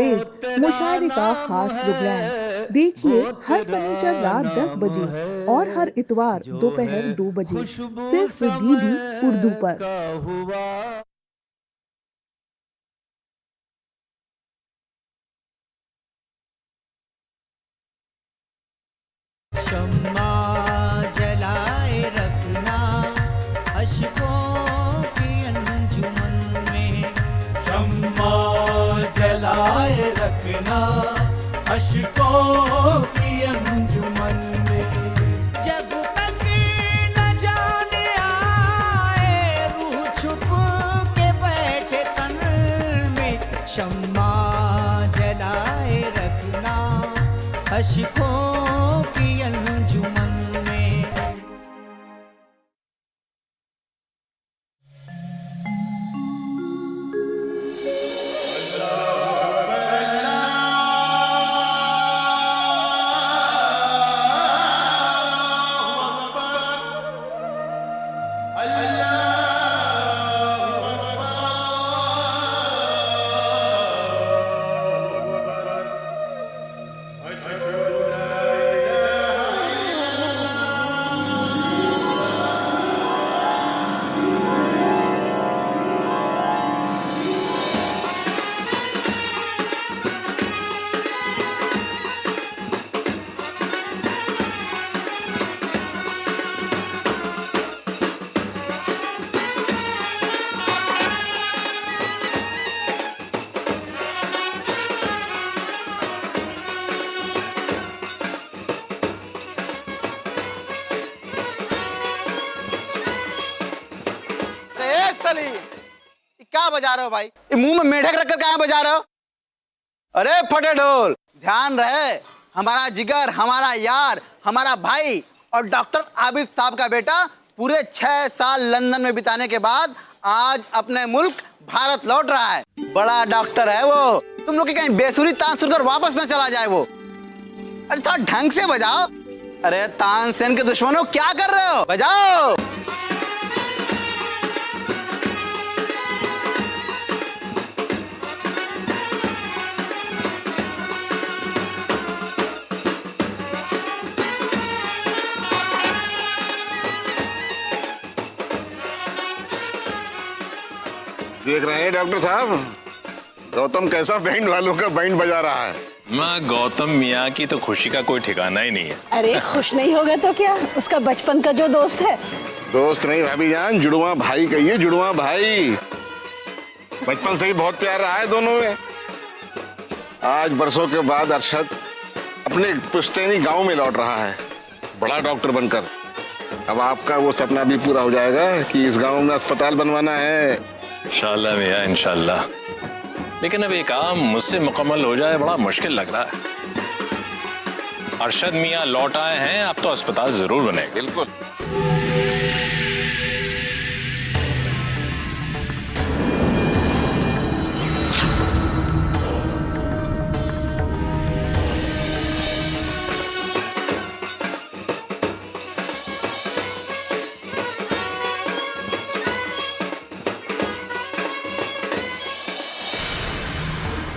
अंग्रेज मुशायरे का खास प्रोग्राम देखिए हर शनिचर रात 10 बजे और हर इतवार दोपहर 2 बजे सिर्फ डीडी उर्दू पर। शम्मा जलाए रखना अशकों की अंजुमन में, शम्मा जलाए रखना अशकों की अंजुमन में। जब तक न जाने आए रूह छुप के बैठे तन में, शम्मा जलाए रखना अशकों की अंजुमन में। क्या बजा रहे हो भाई? ये मुंह में मेढक रखकर क्या बजा रहे हो? अरे फटे ढोल, ध्यान रहे, हमारा जिगर, हमारा यार, हमारा भाई और डॉक्टर आबिद साहब का बेटा पूरे 6 साल लंदन में बिताने के बाद आज अपने मुल्क भारत लौट रहा है। बड़ा डॉक्टर है वो। तुम लोग की कहीं बेसुरी तान सुनकर वापस ना चला जाए वो। अरे थोड़ा ढंग से बजाओ। अरे तानसेन के दुश्मनों, क्या कर रहे हो? बजाओ। देख रहे हैं डॉक्टर साहब, गौतम कैसा बैंड वालों का बैंड बजा रहा है। माँ, गौतम मियाँ की तो खुशी का कोई ठिकाना ही नहीं है। अरे खुश नहीं होगा तो क्या, उसका बचपन का जो दोस्त है। दोस्त नहीं भाभी जान, जुड़वा भाई कहिए, जुड़वा भाई। बचपन से ही बहुत प्यार रहा है दोनों में। आज बरसों के बाद अरशद अपने पुश्तैनी गांव में लौट रहा है बड़ा डॉक्टर बनकर। अब आपका वो सपना भी पूरा हो जाएगा कि इस गांव में अस्पताल बनवाना है। इंशाल्लाह मियाँ, इंशाल्लाह। लेकिन अब ये काम मुझसे मुकम्मल हो जाए बड़ा मुश्किल लग रहा है। अरशद मियाँ लौट आए हैं, अब तो अस्पताल जरूर बनेगा। बिल्कुल।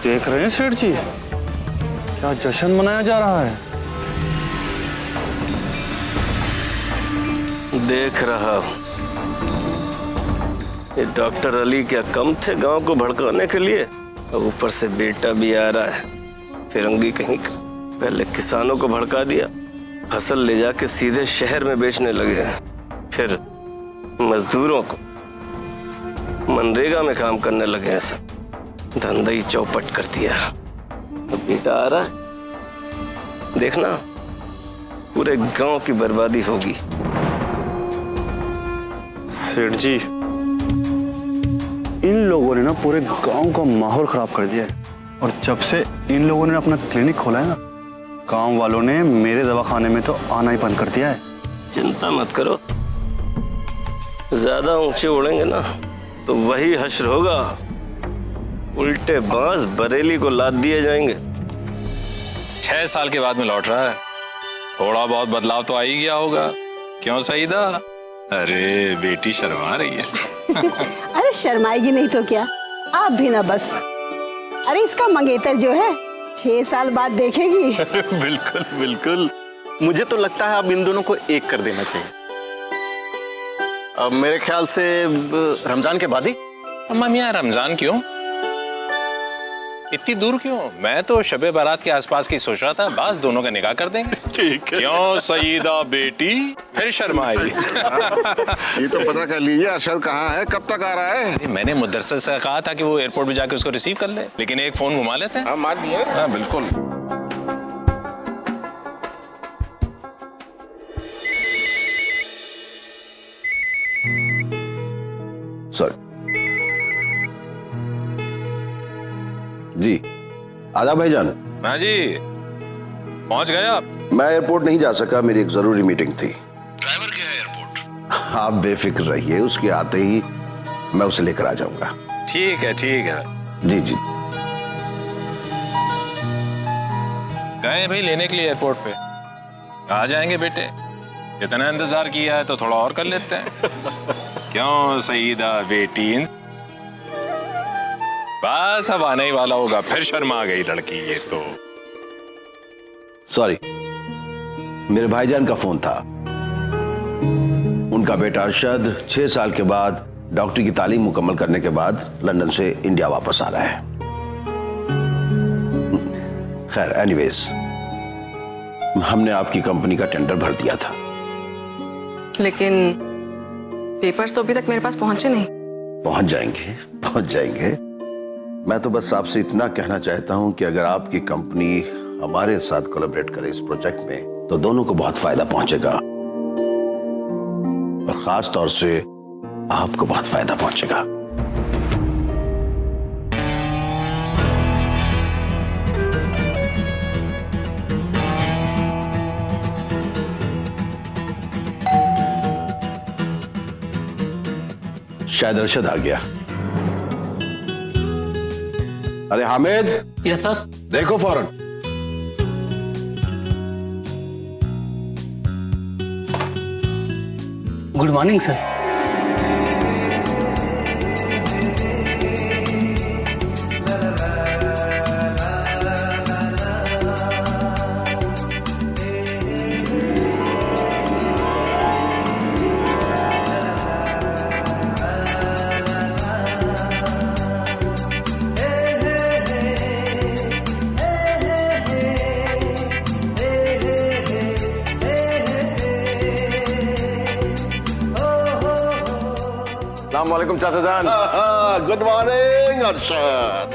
देख रहे हैं सेठ जी, क्या जश्न मनाया जा रहा है। देख रहा हूं। ये डॉक्टर अली क्या कम थे गांव को भड़काने के लिए? अब ऊपर से बेटा भी आ रहा है, फिरंगी कहीं का। पहले किसानों को भड़का दिया, फसल ले जाके सीधे शहर में बेचने लगे हैं। फिर मजदूरों को मनरेगा में काम करने लगे हैं। सब धंधा ही चौपट कर दिया। अब बेटा आ रहा है, देखना पूरे गांव की बर्बादी होगी। सेठ जी, इन लोगों ने ना पूरे गांव का माहौल खराब कर दिया है। और जब से इन लोगों ने अपना क्लिनिक खोला है ना, गांव वालों ने मेरे दवाखाने में तो आना ही बंद कर दिया है। चिंता मत करो, ज्यादा ऊंचे उड़ेंगे ना तो वही हश्र होगा। उल्टे बांस बरेली को लाद दिए जाएंगे। 6 साल के बाद में लौट रहा है, थोड़ा बहुत बदलाव तो आ ही गया होगा। क्यों सईदा? अरे बेटी शर्मा रही है। अरे शर्माएगी नहीं तो क्या, आप भी ना बस। अरे इसका मंगेतर जो है 6 साल बाद देखेगी। बिल्कुल बिल्कुल, मुझे तो लगता है अब इन दोनों को एक कर देना चाहिए। अब मेरे ख्याल से रमजान के बाद ही। अम्मा मियाँ रमजान क्यों, इतनी दूर क्यों? मैं तो शबे बारात के आसपास की सोच रहा था, बस दोनों का निकाह कर देंगे। ठीक है। क्यों सईदा बेटी फिर शर्माई? ये तो पता कर लीजिए अरशद कहाँ है, कब तक आ रहा है? मैंने मुदस्सिर से कहा था कि वो एयरपोर्ट पे जाके उसको रिसीव कर ले, लेकिन एक फोन घुमा लेते हैं। हाँ मान लिए। हाँ बिल्कुल। सर जी, आदाब भाईजान। हाँ जी, पहुंच गए आप? मैं एयरपोर्ट नहीं जा सका, मेरी एक जरूरी मीटिंग थी। ड्राइवर क्या है एयरपोर्ट? आप बेफिक्र रहिए, उसके आते ही मैं उसे लेकर आ जाऊंगा। ठीक है ठीक है। जी जी। गए भाई लेने के लिए एयरपोर्ट पे? आ जाएंगे बेटे, इतना इंतजार किया है तो थोड़ा और कर लेते हैं। क्यों सईदा बेटी? बस अब आने ही वाला होगा, फिर शर्मा गई लड़की ये तो। सॉरी, मेरे भाईजान का फोन था। उनका बेटा अरशद 6 साल के बाद डॉक्टरी की तालीम मुकम्मल करने के बाद लंदन से इंडिया वापस आ रहा है। खैर एनीवेज, हमने आपकी कंपनी का टेंडर भर दिया था। लेकिन पेपर्स तो अभी तक मेरे पास पहुंचे नहीं। पहुंच जाएंगे, पहुंच जाएंगे। मैं तो बस आपसे इतना कहना चाहता हूं कि अगर आपकी कंपनी हमारे साथ कोलैबोरेट करे इस प्रोजेक्ट में तो दोनों को बहुत फायदा पहुंचेगा, और खास तौर से आपको बहुत फायदा पहुंचेगा। शायद अरशद आ गया। अरे हामिद। Yes sir. देखो फौरन। Good morning sir. अस्सलामुअलैकुम चाचा जान। Good morning Arshad.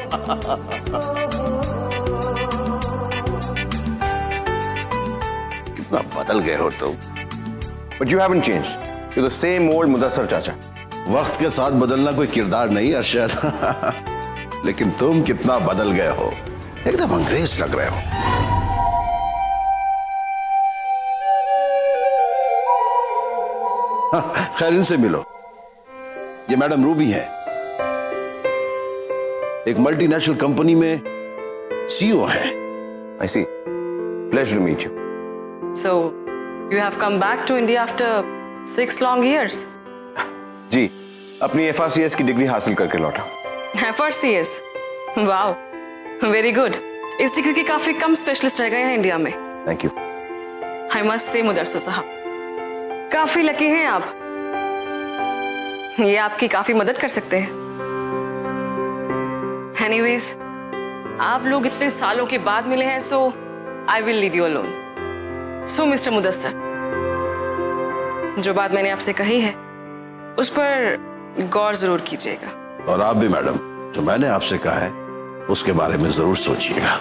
कितना बदल गए हो तुम। But you haven't changed. You're the same old Mudassir चाचा। वक्त के साथ बदलना कोई किरदार नहीं अरशद। लेकिन तुम कितना बदल गए हो, एकदम अंग्रेज लग रहे हो। खैर इनसे मिलो, ये मैडम रूबी है, एक मल्टीनेशनल कंपनी में सीईओ है। I see. Pleasure to meet you. So, you have come back to India after 6 long years. जी, अपनी FRCS की डिग्री हासिल करके लौटा। FRCS? Wow, very good. इस डिग्री के काफी कम स्पेशलिस्ट रह गए हैं इंडिया में। Thank you. I must say Mudassir साहब, काफी लकी हैं आप। ये आपकी काफी मदद कर सकते हैं। Anyways, आप लोग इतने सालों के बाद मिले हैं, so I will leave you alone. So Mr. Mudassir, जो बात मैंने आपसे कही है उस पर गौर जरूर कीजिएगा। और आप भी मैडम, जो मैंने आपसे कहा है उसके बारे में जरूर सोचिएगा।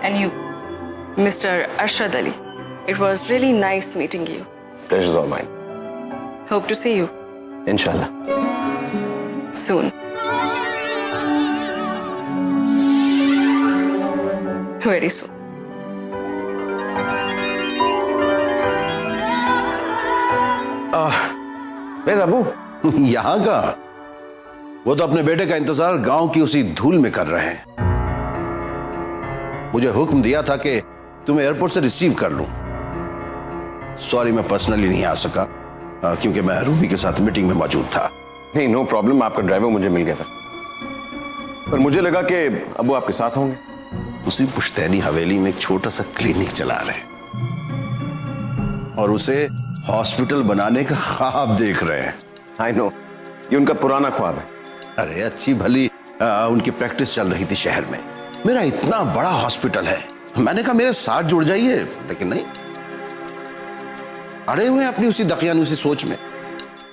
And you, Mr. Arshad Ali, it was really nice meeting you. Pleasure's all mine. Hope to see you Inshallah. soon. Very soon. Where's Abu? यहाँ का वो तो अपने बेटे का इंतजार गांव की उसी धूल में कर रहे हैं। मुझे हुक्म दिया था कि तुम्हें एयरपोर्ट से रिसीव कर लूं। सॉरी, मैं पर्सनली नहीं आ सका क्योंकि मैं रूबी के साथ मीटिंग में मौजूद था। नहीं, नो प्रॉब्लम, आपका ड्राइवर मुझे मिल गया था। पर मुझे लगा कि अब वो आपके साथ होंगे। उसी पुश्तैनी हवेली में एक छोटा सा क्लिनिक चला रहे हैं और उसे हॉस्पिटल बनाने का ख्वाब देख रहे हैं। आई नो, ये उनका पुराना ख्वाब है। अरे अच्छी भली उनकी प्रैक्टिस चल रही थी शहर में। मेरा इतना बड़ा हॉस्पिटल है, मैंने कहा मेरे साथ जुड़ जाइए, लेकिन नहीं, अड़े हुए हैं अपनी उसी दकियानूसी सोच में।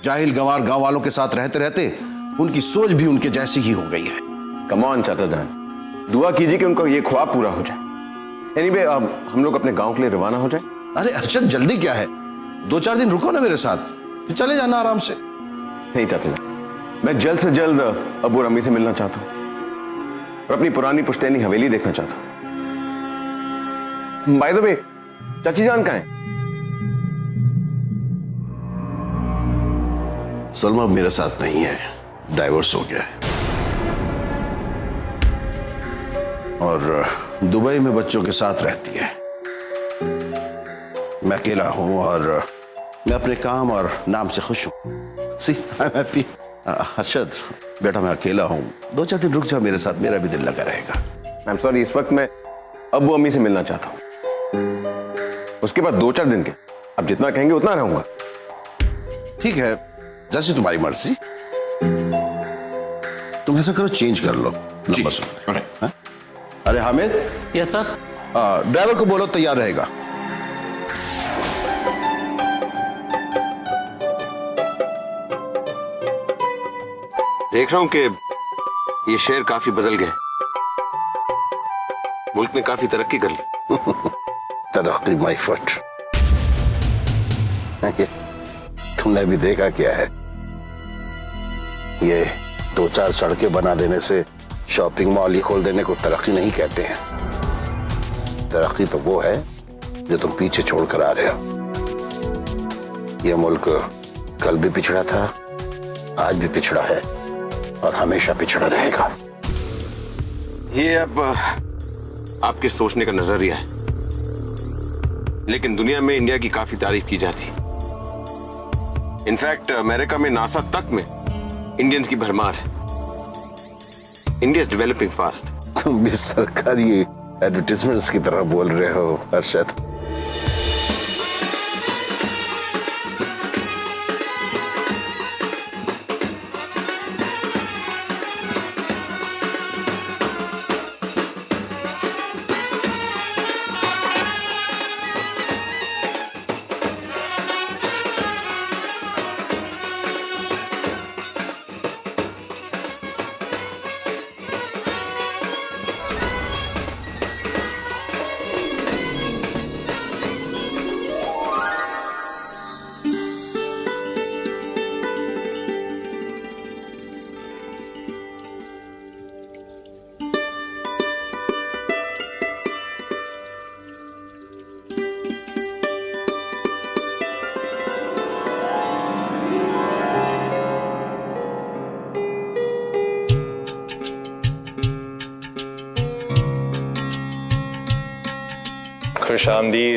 जाहिल गंवार गांव वालों के साथ रहते रहते उनकी सोच भी उनके जैसी ही हो गई है। कम ऑन चाचा जान, दुआ कीजिए कि उनका ये ख्वाब पूरा हो जाए। एनीवे, अब हम लोग अपने गांव के लिए रवाना हो जाए। अरे अरशद, जल्दी क्या है, 2-4 दिन रुको ना मेरे साथ, फिर चले जाना आराम से। नहीं चाचा जान, मैं जल्द से जल्द अबू और अम्मी से मिलना चाहता हूँ और अपनी पुरानी पुश्तैनी हवेली देखना चाहता हूँ। बाय द वे, चाची जान कहाँ है? सलमा मेरे साथ नहीं है, डाइवोर्स हो गया है और दुबई में बच्चों के साथ रहती है। मैं अकेला हूं और मैं अपने काम और नाम से खुश हूं। सी आई एम हैप्पी। हर्षद बेटा, मैं अकेला हूं, 2-4 दिन रुक जा मेरे साथ, मेरा भी दिल लगा रहेगा। आई एम सॉरी, इस वक्त मैं अबू अम्मी से मिलना चाहता हूँ। उसके बाद 2-4 दिन के, अब जितना कहेंगे उतना रहूंगा। ठीक है, जैसे तुम्हारी मर्जी। तुम ऐसा करो, चेंज कर लो लंबा सफर। हाँ? अरे हामिद, यस सर। ड्राइवर को बोलो तैयार रहेगा। देख रहा हूं कि ये शहर काफी बदल गया, मुल्क ने काफी तरक्की कर ली। तरक्की माय फुट। तुमने भी देखा क्या है, ये 2-4 सड़कें बना देने से, शॉपिंग मॉल ही खोल देने को तरक्की नहीं कहते हैं। तरक्की तो वो है जो तुम पीछे छोड़कर आ रहे हो। ये मुल्क कल भी पिछड़ा था, आज भी पिछड़ा है और हमेशा पिछड़ा रहेगा। ये अब आपके सोचने का नजरिया है, लेकिन दुनिया में इंडिया की काफी तारीफ की जाती है। इनफैक्ट अमेरिका में नासा तक में इंडियंस की भरमार है। India is developing fast. तुम भी सरकारी एडवर्टाइजमेंट्स की तरह बोल रहे हो हर्षद।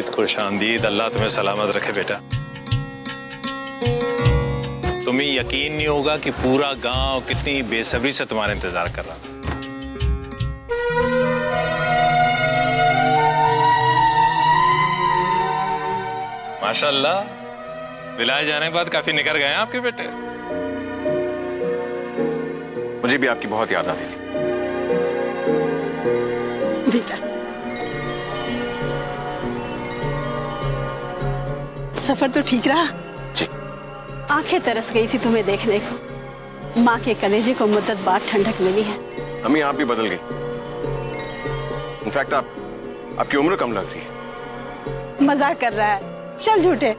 खुश आमदीद, अल्लाह तुम्हें सलामत रखे बेटा। तुम्हें यकीन नहीं होगा कि पूरा गांव कितनी बेसब्री से तुम्हारा इंतजार कर रहा था। माशाल्लाह, विलायत जाने के बाद काफी निखर गए हैं आपके बेटे। मुझे भी आपकी बहुत याद आती थी। बेटा, सफर तो ठीक रहा? आंखें तरस गई थी तुम्हें देखने को। माँ के कलेजे को मुद्दत बाद ठंडक मिली है। अम्मी, आप भी बदल गई। इनफैक्ट आपकी उम्र कम लग रही है। मजाक कर रहा है, चल झूठे।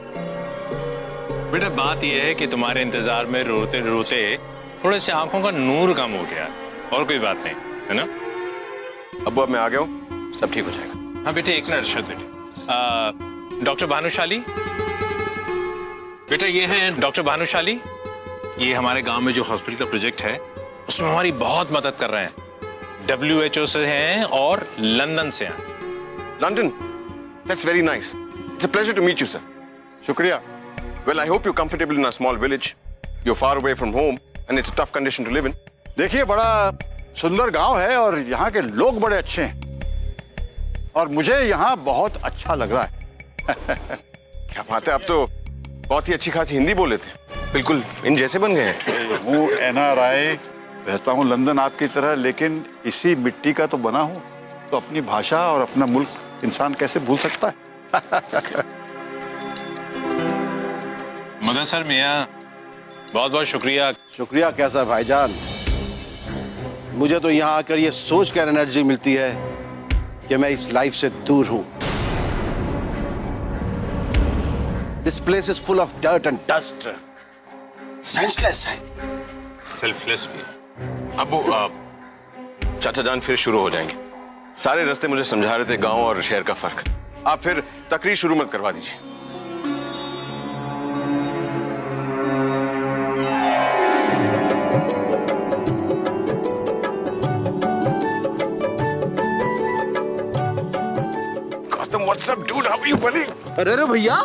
बेटा, बात यह है कि तुम्हारे इंतजार में रोते रोते थोड़े से आंखों का नूर कम हो गया, और कोई बात नहीं है ना। अब मैं आ गया हूँ, सब ठीक हो जाएगा। हाँ बेटे, एक मिनट अर्शद बेटे। डॉक्टर भानुशाली बेटा, ये हैं डॉक्टर भानुशाली। ये हमारे गांव में जो हॉस्पिटल का प्रोजेक्ट है उसमें हमारी बहुत मदद कर रहे हैं। WHO से हैं और लंदन से हैं। London? That's very nice. It's a pleasure to meet you sir. शुक्रिया। Well, I hope you comfortable in a small village. You are far away from home and it's a tough condition to live in. देखिए, बड़ा सुंदर गांव है और यहाँ के लोग बड़े अच्छे हैं और मुझे यहाँ बहुत अच्छा लग रहा है। क्या बात है, आप तो बहुत ही अच्छी खासी हिंदी बोले थे, बिल्कुल इन जैसे बन गए हैं। हूँ NRI, रहता हूँ लंदन आपकी तरह, लेकिन इसी मिट्टी का तो बना हूँ, तो अपनी भाषा और अपना मुल्क इंसान कैसे भूल सकता है। मुदस्सर मियां, बहुत बहुत शुक्रिया। शुक्रिया कैसा भाईजान, मुझे तो यहाँ आकर ये सोच कर एनर्जी मिलती है कि मैं इस लाइफ से दूर हूं। This place is full of dirt and dust, senseless है, सेल्फलेस भी। अब वो चाचा जान फिर शुरू हो जाएंगे। सारे रास्ते मुझे समझा रहे थे गांव और शहर का फर्क। आप फिर तकरीर शुरू मत करवा दीजिए। What's up, dude? How are you, buddy? अरे अरे भैया,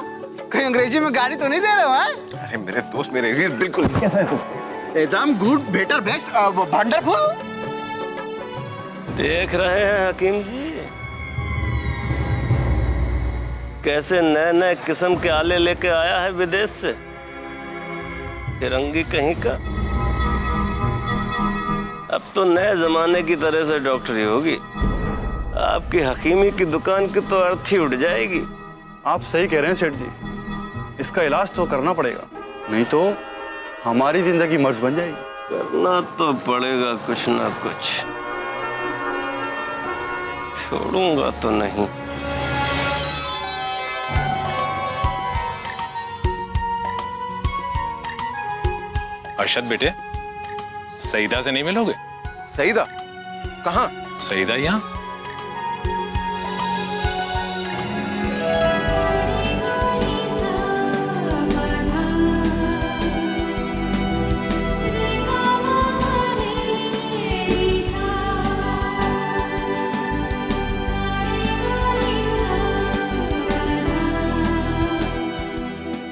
कहीं अंग्रेजी में गाली तो नहीं दे रहे हो? हैं? अरे मेरे दोस्त, मेरे अजीज, बिल्कुल एकदम गुड, बेटर, बेस्ट, वंडरफुल। देख रहे हैं हकीम जी, कैसे नए नए किस्म के आले लेके आया है विदेश से। फिरंगी कहीं का। अब तो नए जमाने की तरह से डॉक्टरी होगी। आपकी हकीमी की दुकान की तो अर्थी उठ जाएगी। आप सही कह रहे हैं सेठ जी, इसका इलाज तो करना पड़ेगा, नहीं तो हमारी जिंदगी मर्ज बन जाएगी। करना तो पड़ेगा कुछ ना कुछ, छोड़ूंगा तो नहीं। अरशद बेटे, सईदा से नहीं मिलोगे? सईदा? कहाँ? सईदा यहाँ।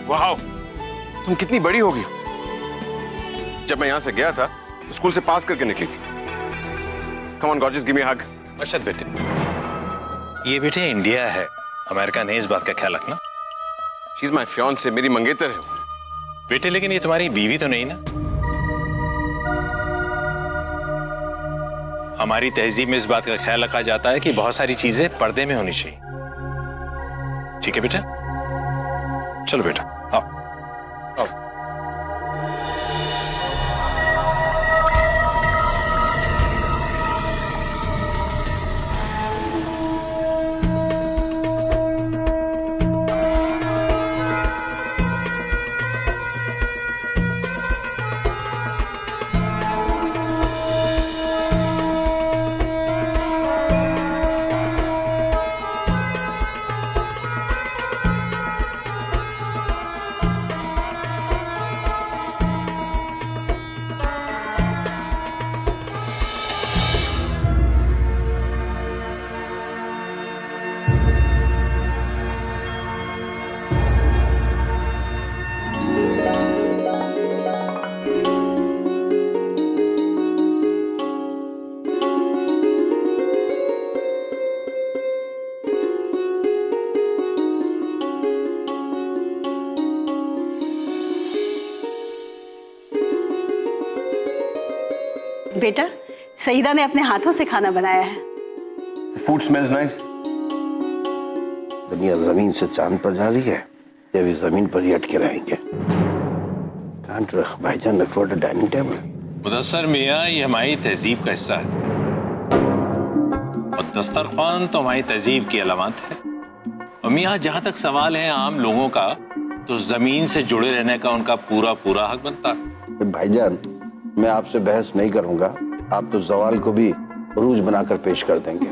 वाह, तुम कितनी बड़ी हो गई। जब मैं यहां से गया था तो स्कूल से पास करके निकली थी। Come on gorgeous, give me a hug. Arshad बेटे, ये बेटे इंडिया है, अमेरिका नहीं, इस बात का ख्याल रखना। शी इज माय फियांसे, मेरी मंगेतर है वो। बेटे लेकिन ये तुम्हारी बीवी तो नहीं ना? हमारी तहजीब में इस बात का ख्याल रखा जाता है कि बहुत सारी चीजें पर्दे में होनी चाहिए। ठीक है बेटा, चलो बेटा आओ आओ। बेटा, सईदा ने अपने हाथों से खाना बनाया है। Food smells nice. दुनिया जमीन से चांद पर जा रही है, ये भी जमीन पर ही अटके रहेंगे। कांट भाईजान afford a dining table. Mudassar मियां, ये हमारी तहजीब का हिस्सा है और दस्तरखान तो हमारी तहजीब की अलामत है। और मियां, जहां तक सवाल है आम लोगों का, तो जमीन से जुड़े रहने का उनका पूरा पूरा हक बनता है। भाईजान, मैं आपसे बहस नहीं करूंगा, आप तो सवाल को भी रूज बनाकर पेश कर देंगे।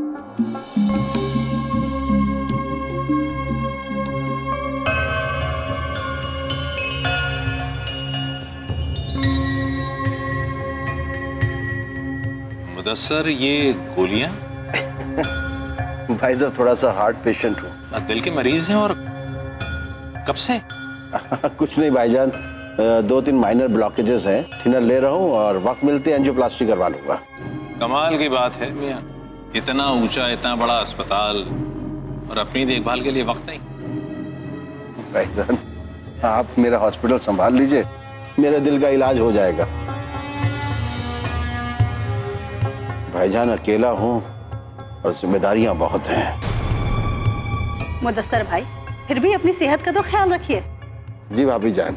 मुदस्सर, ये गोलियां? भाई साहब, थोड़ा सा हार्ट पेशेंट हूँ। दिल के मरीज हैं? और कब से? कुछ नहीं भाईजान, 2-3 माइनर ब्लॉकेजेस हैं, थिनर ले रहा हूँ और वक्त मिलते एंजियोप्लास्टी करवा लूंगा। कमाल की बात है मियाँ, इतना ऊंचा इतना बड़ा अस्पताल और अपनी देखभाल के लिए वक्त नहीं। भाईजान, आप मेरा हॉस्पिटल संभाल लीजिए, मेरे दिल का इलाज हो जाएगा। भाईजान अकेला हूँ और जिम्मेदारियां बहुत हैं। मुदस्सर भाई, फिर भी अपनी सेहत का तो ख्याल रखिए। जी भाभी जान।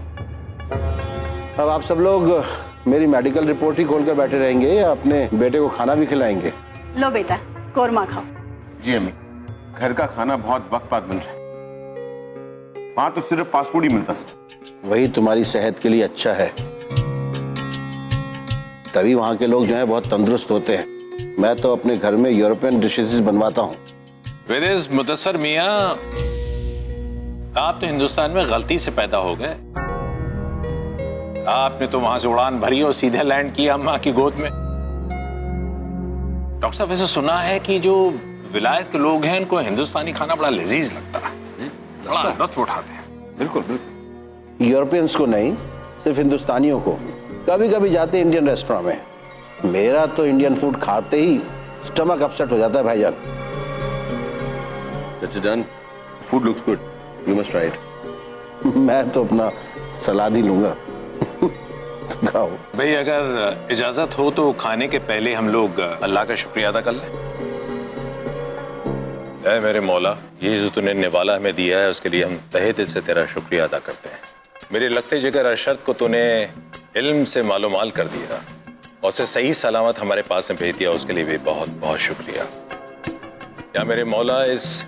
अब आप सब लोग मेरी मेडिकल रिपोर्ट ही खोलकर बैठे रहेंगे या अपने बेटे को खाना भी खिलाएंगे? लो बेटा, कोरमा खाओ। जी अम्मी, घर का खाना बहुत वक्त बाद मिल रहा है, वहां तो सिर्फ फास्ट फूड ही मिलता था। वही तुम्हारी सेहत के लिए अच्छा है, तभी वहाँ के लोग जो हैं बहुत तंदुरुस्त होते हैं। मैं तो अपने घर में यूरोपियन डिशेस बनवाता हूँ। वेरेज मुदस्सर मियाँ, आप तो हिंदुस्तान में गलती से पैदा हो गए। आपने तो वहां से उड़ान भरी और सीधे लैंड किया अम्मा की गोद में। डॉक्टर साहब, वैसे सुना है कि जो विलायत के लोग हैं उनको हिंदुस्तानी खाना बड़ा लजीज लगता है, बड़ा लुत्फ उठाते हैं। बिल्कुल बिल्कुल, यूरोपियंस को नहीं, सिर्फ हिंदुस्तानियों को। कभी कभी जाते इंडियन रेस्टोरेंट में, मेरा तो इंडियन फूड खाते ही स्टमक अपसेट हो जाता है भाईजान। Food looks good, you must try it. मैं तो अपना सलाद ही लूंगा। तो खाओ भाई, अगर इजाजत हो तो खाने के पहले हम लोग अल्लाह का शुक्रिया अदा कर लें। ऐ मेरे मौला, ये जो तूने निवाला हमें दिया है उसके लिए हम तहे दिल से तेरा शुक्रिया अदा करते हैं। मेरे लगते जिगर अरशद को तूने इल्म से मालूमाल कर दिया और उसे सही सलामत हमारे पास में भेज दिया, उसके लिए भी बहुत बहुत शुक्रिया। या मेरे मौला, इस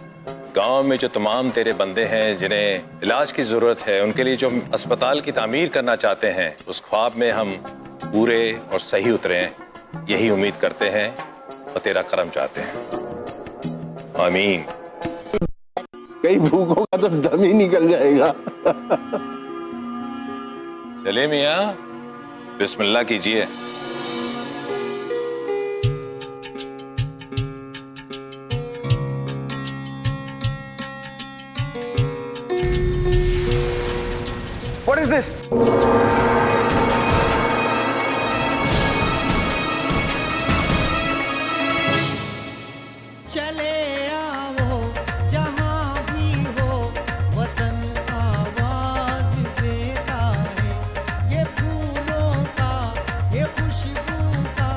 गांव में जो तमाम तेरे बंदे हैं जिन्हें इलाज की ज़रूरत है, उनके लिए जो हम अस्पताल की तामीर करना चाहते हैं, उस ख्वाब में हम पूरे और सही उतरें, यही उम्मीद करते हैं और तेरा करम चाहते हैं। आमीन। कई भूखों का तो दम ही निकल जाएगा। चले मियाँ, बिस्मिल्लाह कीजिए। What is this? चले आओ जहाँ भी हो, वतन आवाज देता है। ये फूलों का, ये खुशबू का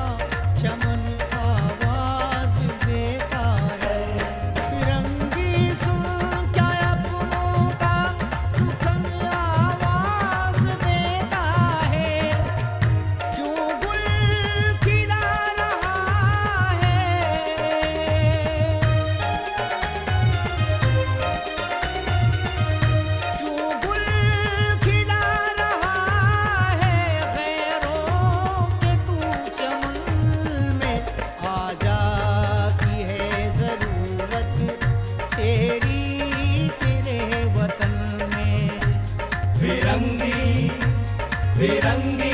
चमन आवाज देता है। फिरंगी सुन क्या अपनों का सुखन आवाज देता है। क्यों गुल खिला रहा है, क्यों गुल खिला रहा है। खैरों के तू चमन में आ जाती है जरूरत तेरी तेरे वतन में। फिरंगी फिरंगी